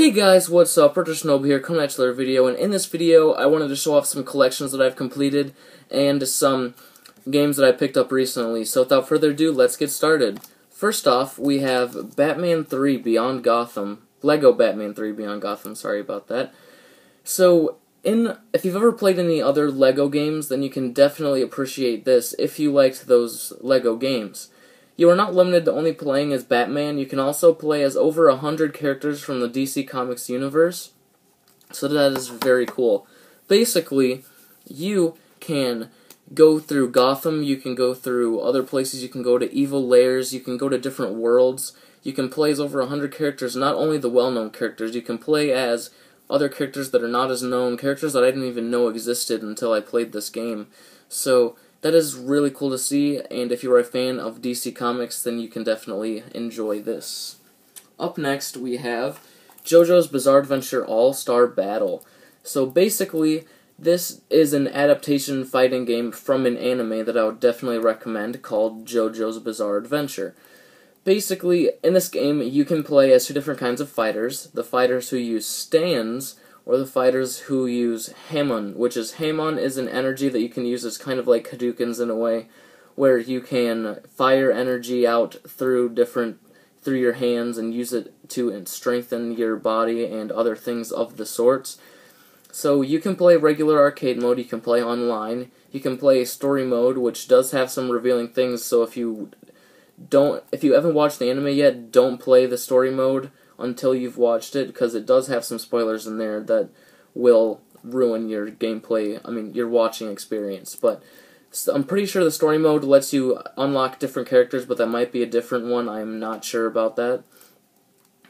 Hey guys, what's up? Shinobi here, coming at you with another video, and in this video I wanted to show off some collections that I've completed and some games that I picked up recently. So without further ado, let's get started. First off, we have Batman 3 Beyond Gotham. Lego Batman 3 Beyond Gotham, sorry about that. So, if you've ever played any other Lego games, then you can definitely appreciate this if you liked those Lego games. You are not limited to only playing as Batman, you can also play as over 100 characters from the DC Comics universe, so that is very cool. Basically, you can go through Gotham, you can go through other places, you can go to evil lairs, you can go to different worlds, you can play as over 100 characters, not only the well-known characters, you can play as other characters that are not as known, characters that I didn't even know existed until I played this game. So, that is really cool to see, and if you're a fan of DC Comics, then you can definitely enjoy this. Up next, we have JoJo's Bizarre Adventure All-Star Battle. So basically, this is an adaptation fighting game from an anime that I would definitely recommend called JoJo's Bizarre Adventure. Basically, in this game, you can play as two different kinds of fighters. The fighters who use stands, or the fighters who use Hamon, which is Hamon is an energy that you can use as kind of like Hadoukens in a way, where you can fire energy out through your hands and use it to strengthen your body and other things of the sorts. So you can play regular arcade mode, you can play online, you can play story mode, which does have some revealing things, so if you haven't watched the anime yet, don't play the story mode until you've watched it, because it does have some spoilers in there that will ruin your gameplay, your watching experience. But I'm pretty sure the story mode lets you unlock different characters, but that might be a different one, I'm not sure about that.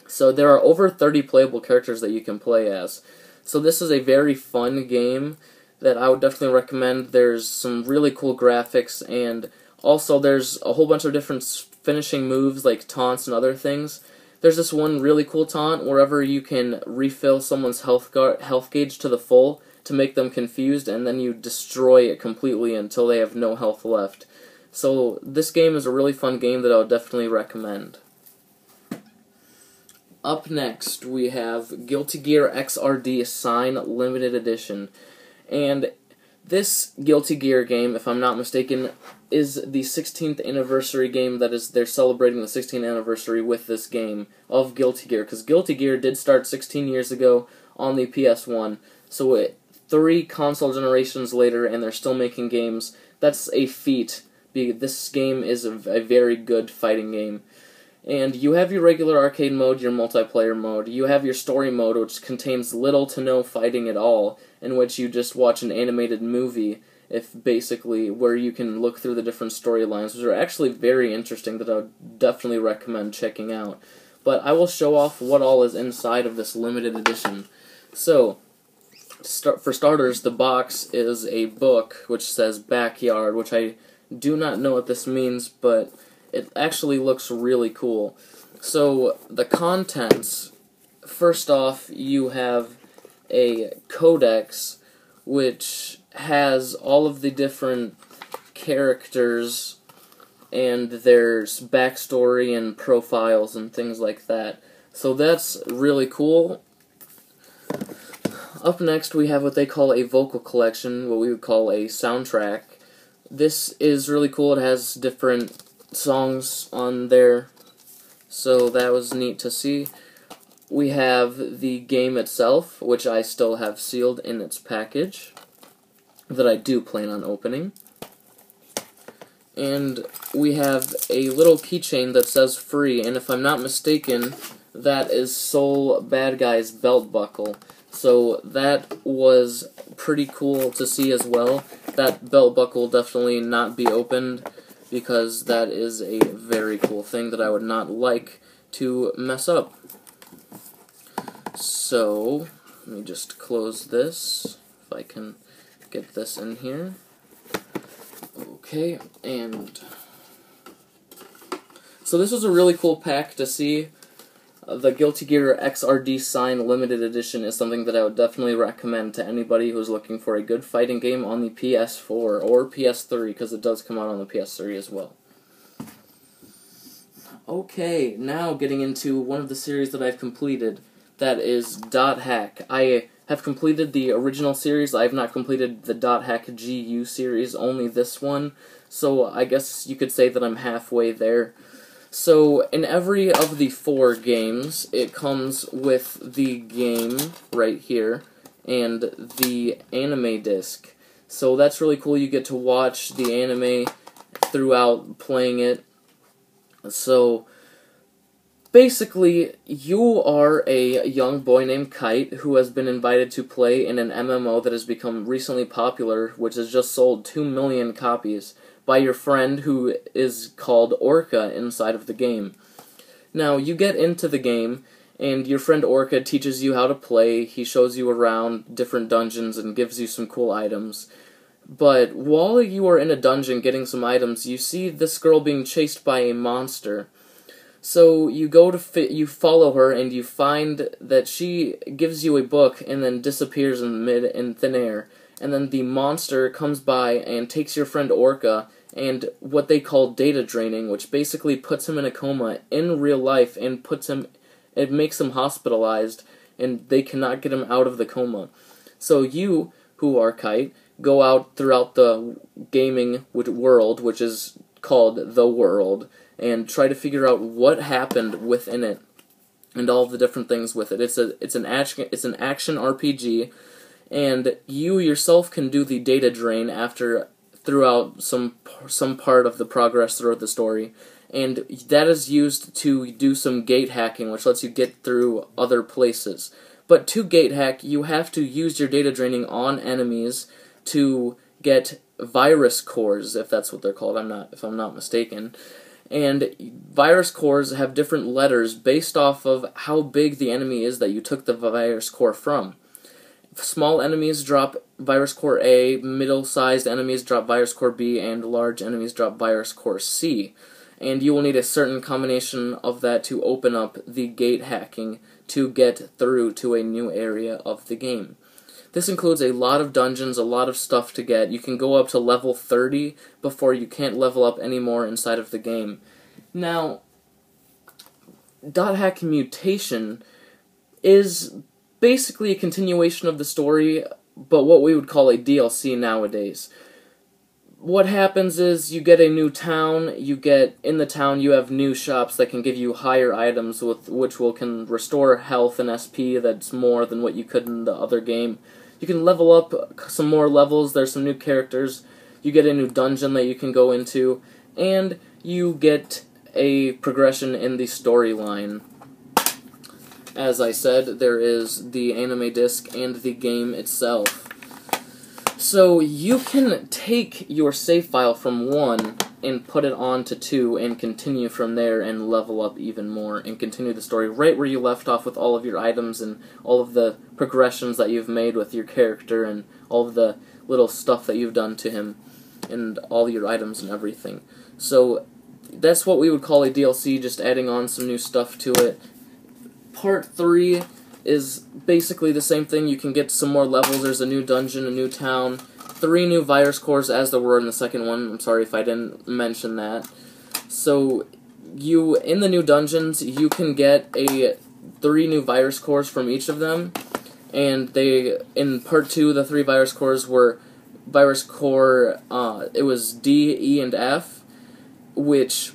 So there are over 30 playable characters that you can play as. So this is a very fun game that I would definitely recommend. There's some really cool graphics, and also there's a whole bunch of different finishing moves like taunts and other things. There's this one really cool taunt wherever you can refill someone's health gauge to the full to make them confused, and then you destroy it completely until they have no health left. So this game is a really fun game that I would definitely recommend. Up next, we have Guilty Gear Xrd Sign Limited Edition. And this Guilty Gear game, if I'm not mistaken, is the 16th anniversary game. They're celebrating the 16th anniversary with this game of Guilty Gear, because Guilty Gear did start 16 years ago on the PS1, so 3 console generations later, and they're still making games. That's a feat. This game is a very good fighting game. And you have your regular arcade mode, your multiplayer mode. You have your story mode, which contains little to no fighting at all, in which you just watch an animated movie, where you can look through the different storylines, which are actually very interesting that I would definitely recommend checking out. But I will show off what all is inside of this limited edition. So, for starters, the box is a book which says Backyard, which I do not know what this means, but it actually looks really cool. So, the contents, first off, you have a codex, which has all of the different characters and their backstory and profiles and things like that. So that's really cool. Up next, we have what they call a vocal collection, what we would call a soundtrack. This is really cool. It has different songs on there, so that was neat to see. We have the game itself, which I still have sealed in its package, that I do plan on opening. And we have a little keychain that says free, and if I'm not mistaken, that is Soul Bad Guy's belt buckle. So that was pretty cool to see as well. That belt buckle will definitely not be opened, because that is a very cool thing that I would not like to mess up. So, let me just close this, if I can get this in here. Okay, and so this was a really cool pack to see. The Guilty Gear Xrd Sign Limited Edition is something that I would definitely recommend to anybody who's looking for a good fighting game on the PS4 or PS3, because it does come out on the PS3 as well. Okay, now getting into one of the series that I've completed. that is Dot Hack. I have completed the original series. I have not completed the Dot Hack GU series, only this one. So I guess you could say that I'm halfway there. So in every of the 4 games, it comes with the game right here and the anime disc. So that's really cool. You get to watch the anime throughout playing it. So basically, you are a young boy named Kite who has been invited to play in an MMO that has become recently popular, which has just sold 2 million copies, by your friend who is called Orca inside of the game. Now, you get into the game, and your friend Orca teaches you how to play. He shows you around different dungeons and gives you some cool items. But while you are in a dungeon getting some items, you see this girl being chased by a monster. So you go to you follow her, and you find that she gives you a book and then disappears in thin air. And then the monster comes by and takes your friend Orca, and what they call data draining, which basically puts him in a coma in real life and it makes him hospitalized, and they cannot get him out of the coma. So you, who are Kite, go out throughout the gaming world, which is called The World, and try to figure out what happened within it and all of the different things with it. It's an action RPG, and you yourself can do the data drain throughout some part of the progress throughout the story, and that is used to do some gate hacking, which lets you get through other places. But to gate hack, you have to use your data draining on enemies to get virus cores, if that's what they're called. If I'm not mistaken. And virus cores have different letters based off of how big the enemy is that you took the virus core from. Small enemies drop virus core A, middle-sized enemies drop virus core B, and large enemies drop virus core C. And you will need a certain combination of that to open up the gate hacking to get through to a new area of the game. This includes a lot of dungeons, a lot of stuff to get. You can go up to level 30 before you can't level up anymore inside of the game. Now, Dot Hack Mutation is basically a continuation of the story, but what we would call a DLC nowadays. What happens is you get a new town, in the town you have new shops that can give you higher items which can restore health and SP that's more than what you could in the other game. You can level up some more levels, there's some new characters, you get a new dungeon that you can go into, and you get a progression in the storyline. As I said, there is the anime disc and the game itself. So you can take your save file from 1 and put it on to 2 and continue from there and level up even more and continue the story right where you left off with all of your items and all of the progressions that you've made with your character and all of the little stuff that you've done to him and all your items and everything. So that's what we would call a DLC, just adding on some new stuff to it. Part 3 is basically the same thing. You can get some more levels. There's a new dungeon, a new town, 3 new virus cores as there were in the second one. I'm sorry if I didn't mention that. So in the new dungeons, you can get 3 new virus cores from each of them. And in part 2, the 3 virus cores were virus core, it was D, E, and F, which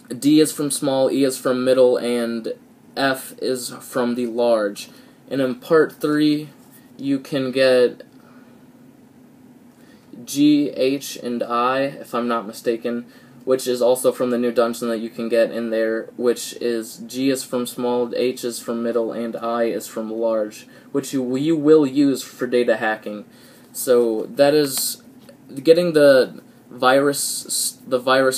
D is from small, E is from middle, and F is from the large. And in part 3, you can get G, H, and I, if I'm not mistaken, which is also from the new dungeon that you can get in there, which is G is from small, H is from middle, and I is from large, which you will use for data hacking. So that is, getting the virus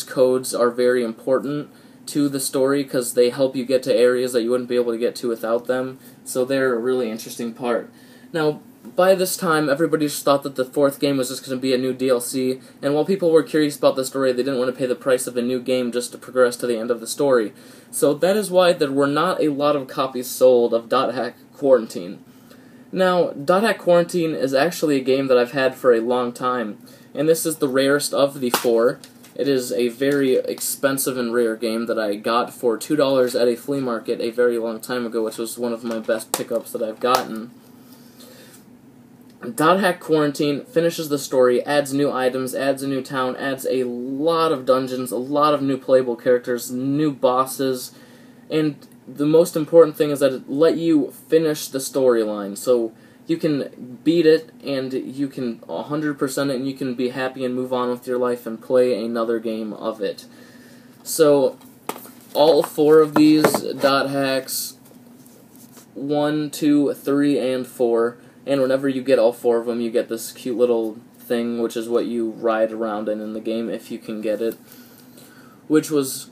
codes are very important to the story because they help you get to areas that you wouldn't be able to get to without them. So they're a really interesting part. Now, by this time, everybody just thought that the 4th game was just going to be a new DLC, and while people were curious about the story, they didn't want to pay the price of a new game just to progress to the end of the story. So that is why there were not a lot of copies sold of Dot Hack Quarantine. Now, Dot Hack Quarantine is actually a game that I've had for a long time, and this is the rarest of the 4. It is a very expensive and rare game that I got for $2 at a flea market a very long time ago, which was one of my best pickups that I've gotten. Dot Hack Quarantine finishes the story, adds new items, adds a new town, adds a lot of dungeons, a lot of new playable characters, new bosses, and the most important thing is that it let you finish the storyline. So you can beat it, and you can 100% it, and you can be happy and move on with your life and play another game of it. So all 4 of these dot hacks, 1, 2, 3, and 4, and whenever you get all 4 of them, you get this cute little thing, which is what you ride around in the game, if you can get it, which was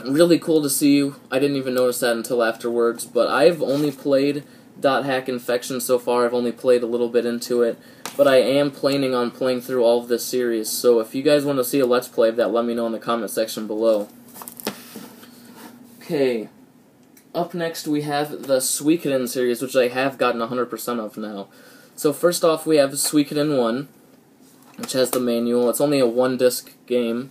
really cool to see. I didn't even notice that until afterwards, but I've only played Dot Hack Infection so far. I've only played a little bit into it, but I am planning on playing through all of this series, so if you guys want to see a Let's Play of that, let me know in the comment section below. Okay. Up next, we have the Suikoden series, which I have gotten 100% of now. So first off, we have Suikoden 1, which has the manual. It's only a 1-disc game.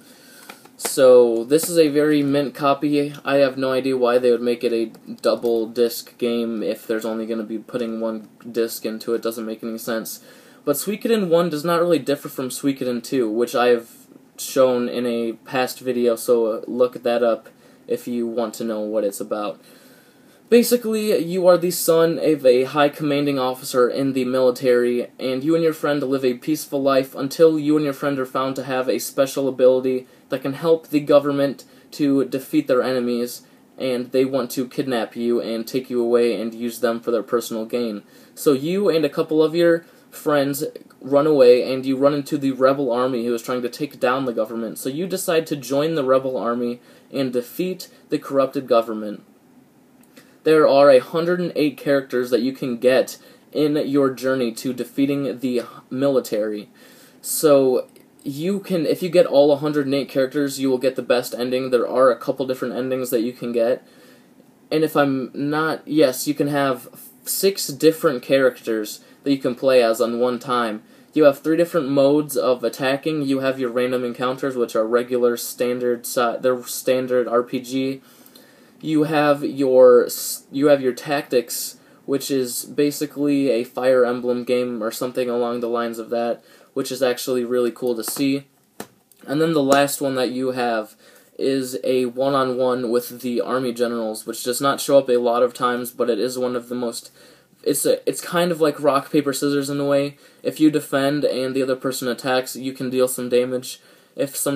So this is a very mint copy. I have no idea why they would make it a double-disc game if there's only going to be putting 1 disc into it. Doesn't make any sense. But Suikoden 1 does not really differ from Suikoden 2, which I've shown in a past video, so look that up if you want to know what it's about. Basically, you are the son of a high commanding officer in the military, and you and your friend live a peaceful life until you and your friend are found to have a special ability that can help the government to defeat their enemies, and they want to kidnap you and take you away and use them for their personal gain. So you and a couple of your friends run away, and you run into the rebel army who is trying to take down the government. So you decide to join the rebel army and defeat the corrupted government. There are 108 characters that you can get in your journey to defeating the military. So you can, if you get all 108 characters, you will get the best ending. There are a couple different endings that you can get. And if I'm not, yes, you can have 6 different characters that you can play as on one time. You have 3 different modes of attacking. You have your random encounters, which are regular, standard, they're standard RPG. You have your tactics, which is basically a Fire Emblem game or something along the lines of that, which is actually really cool to see. And then the last one that you have is a one-on-one with the army generals, which does not show up a lot of times, but it is one of the most. It's kind of like rock paper scissors in a way. If you defend and the other person attacks, you can deal some damage. If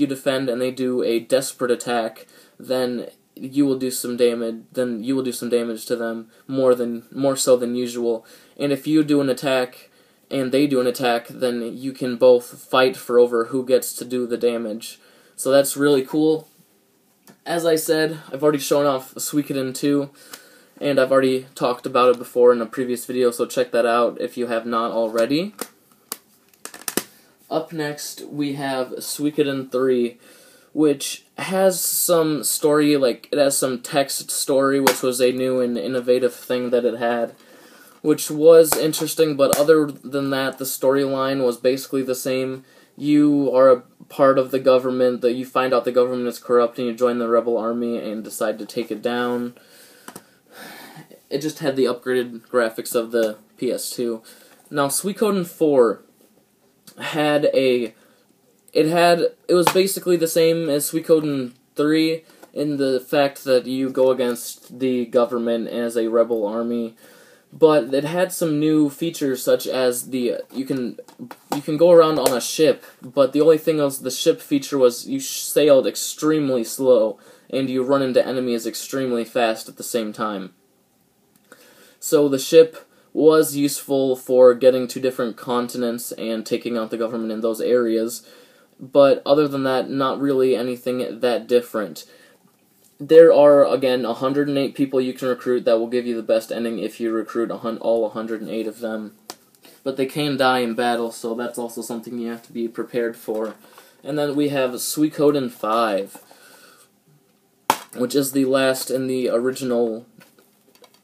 you defend and they do a desperate attack, then you will do some damage. Then you will do some damage to them more so than usual. And if you do an attack and they do an attack, then you can both fight for over who gets to do the damage. So that's really cool. As I said, I've already shown off Suikoden 2, and I've already talked about it before in a previous video, so check that out if you have not already. Up next, we have Suikoden 3, which has some story, like, it has some text story, which was a new and innovative thing that it had, which was interesting, but other than that, the storyline was basically the same. You are a part of the government, that you find out the government is corrupt, and you join the rebel army and decide to take it down. It just had the upgraded graphics of the PS2. Now, Suikoden 4 it was basically the same as Suikoden 3 in the fact that you go against the government as a rebel army, but it had some new features such as you can go around on a ship, but the only thing was the ship feature was you sailed extremely slow and you run into enemies extremely fast at the same time. So the ship was useful for getting to different continents and taking out the government in those areas, but other than that, not really anything that different. There are, again, 108 people you can recruit that will give you the best ending if you recruit all 108 of them. But they can die in battle, so that's also something you have to be prepared for. And then we have Suikoden 5, which is the last in the original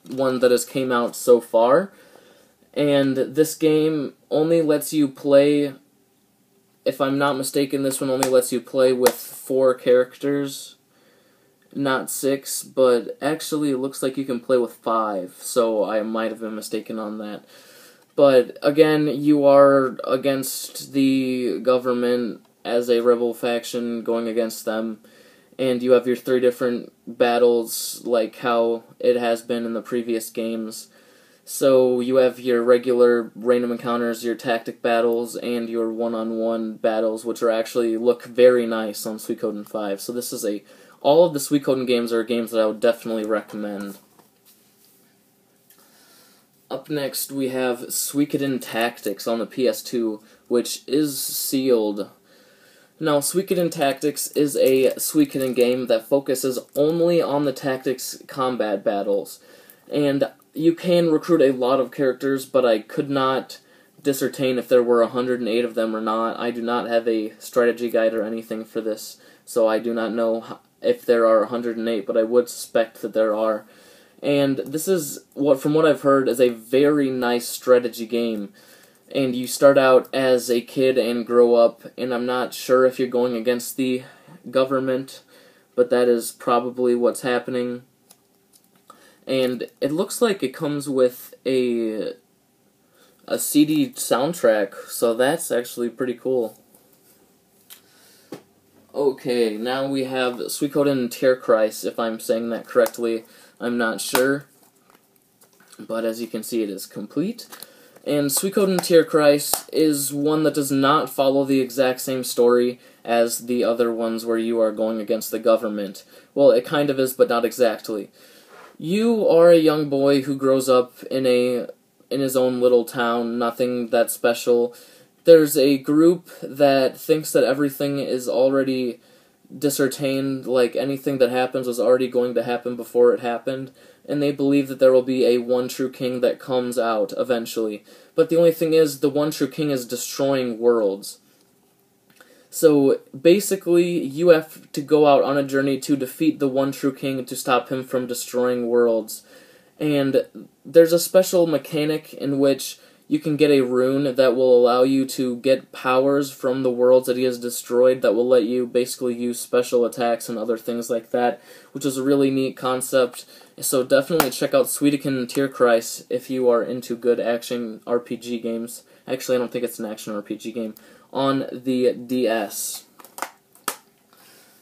one that has came out so far. And this game only lets you play if I'm not mistaken, this one only lets you play with 4 characters, not 6, but actually it looks like you can play with 5, so I might have been mistaken on that. But again, you are against the government as a rebel faction, going against them, and you have your 3 different battles like how it has been in the previous games. So you have your regular random encounters, your tactic battles, and your one-on-one battles, which are actually look very nice on Suikoden 5. So this is all of the Suikoden games are games that I would definitely recommend. Up next, we have Suikoden Tactics on the PS2, which is sealed. Now, Suikoden Tactics is a Suikoden game that focuses only on the tactics combat battles, and you can recruit a lot of characters, but I could not discern if there were 108 of them or not. I do not have a strategy guide or anything for this, so I do not know if there are 108, but I would suspect that there are. And this is, from what I've heard, is a very nice strategy game. And you start out as a kid and grow up, and I'm not sure if you're going against the government, but that is probably what's happening. And it looks like it comes with a CD soundtrack, so that's actually pretty cool. Okay, now we have Suikoden Tierkreis, if I'm saying that correctly. I'm not sure, but as you can see, it is complete. And Suikoden Tierkreis is one that does not follow the exact same story as the other ones where you are going against the government. Well, it kind of is, but not exactly. You are a young boy who grows up in his own little town, nothing that special. There's a group that thinks that everything is already discertained, like anything that happens was already going to happen before it happened, and they believe that there will be a one true king that comes out eventually. But the only thing is, the one true king is destroying worlds. So basically, you have to go out on a journey to defeat the one true king to stop him from destroying worlds. And there's a special mechanic in which you can get a rune that will allow you to get powers from the worlds that he has destroyed that will let you basically use special attacks and other things like that, which is a really neat concept. So definitely check out Suikoden Tierkreis if you are into good action RPG games. Actually, I don't think it's an action RPG game. On the DS.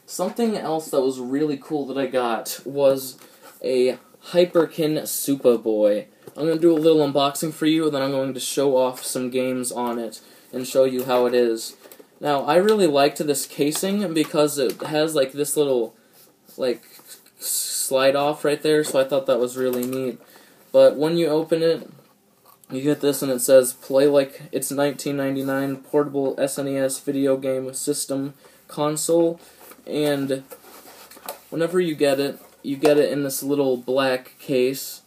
Something else that was really cool that I got was a Hyperkin Super Boy. I'm going to do a little unboxing for you, and then I'm going to show off some games on it and show you how it is. Now, I really liked this casing because it has like this little slide off right there, so I thought that was really neat. But when you open it, you get this, and it says, "Play like it's 1999, portable SNES video game system console." And whenever you get it in this little black case,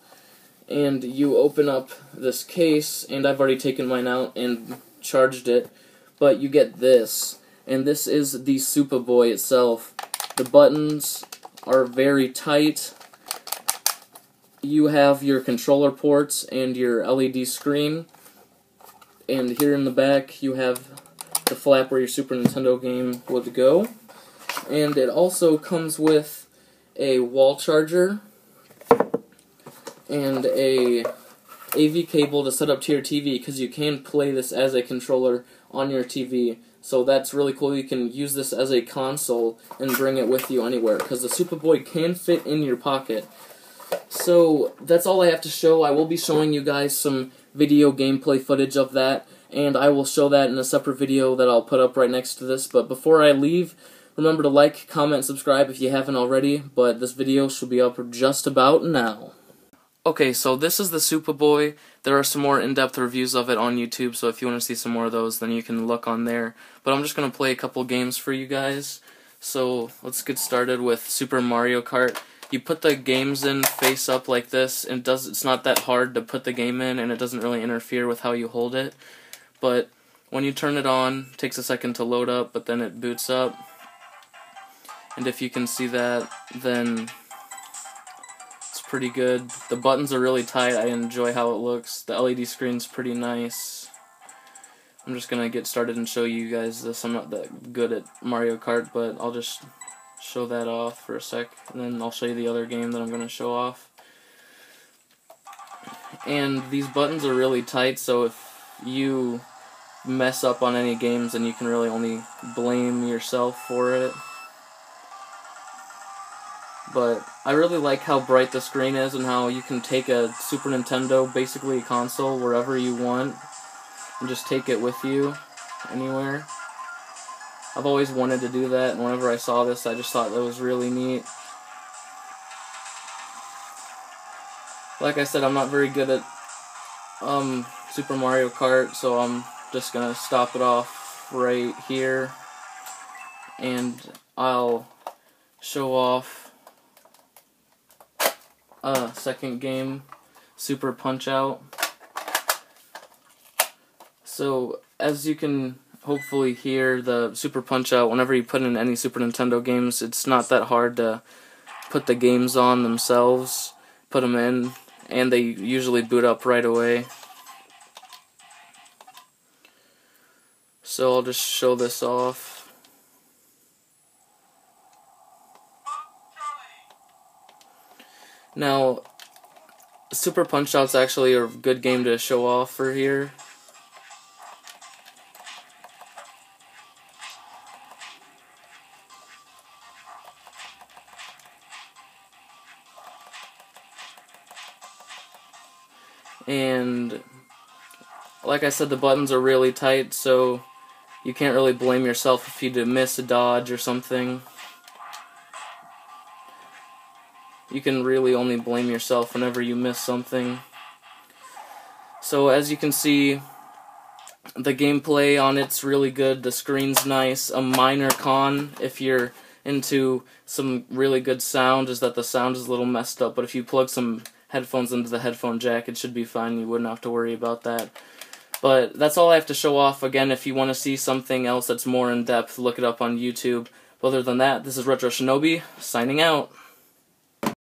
and you open up this case, and I've already taken mine out and charged it, but you get this, and this is the SupaBoy itself. The buttons are very tight. You have your controller ports and your LED screen, and here in the back you have the flap where your Super Nintendo game would go, and it also comes with a wall charger and a AV cable to set up to your TV, because you can play this as a controller on your TV. So that's really cool. You can use this as a console and bring it with you anywhere, because the SupaBoy can fit in your pocket. So that's all I have to show. I will be showing you guys some video gameplay footage of that, and I will show that in a separate video that I'll put up right next to this. But before I leave, remember to like, comment, subscribe if you haven't already, but this video should be up just about now. Okay, so this is the SupaBoy. There are some more in-depth reviews of it on YouTube, so if you want to see some more of those, then you can look on there. But I'm just going to play a couple games for you guys. So let's get started with Super Mario Kart. You put the games in face up like this, and it's not that hard to put the game in, and it doesn't really interfere with how you hold it. But when you turn it on, it takes a second to load up, but then it boots up. And if you can see that, then it's pretty good. The buttons are really tight. I enjoy how it looks. The LED screen's pretty nice. I'm just gonna get started and show you guys this. I'm not that good at Mario Kart, but I'll just show that off for a sec, and then I'll show you the other game that I'm gonna show off. And these buttons are really tight, so if you mess up on any games, then you can really only blame yourself for it. But I really like how bright the screen is and how you can take a Super Nintendo, basically a console, wherever you want and just take it with you anywhere. I've always wanted to do that, and whenever I saw this, I just thought that was really neat. Like I said, I'm not very good at Super Mario Kart, so I'm just gonna stop it off right here, and I'll show off a second game, Super Punch-Out. So, as you can hopefully hear, the Super Punch-Out, whenever you put in any Super Nintendo games, it's not that hard to put the games on themselves, put them in, and they usually boot up right away. So I'll just show this off. Now, Super Punch-Out's actually a good game to show off for here. And like I said, the buttons are really tight, so you can't really blame yourself if you miss a dodge or something. You can really only blame yourself whenever you miss something. So as you can see, the gameplay on it's really good, the screen's nice. A minor con, if you're into some really good sound, is that the sound is a little messed up, but if you plug some headphones into the headphone jack, it should be fine. You wouldn't have to worry about that. But that's all I have to show off. Again, if you want to see something else that's more in depth, look it up on YouTube. But other than that, this is Retro Shinobi, signing out.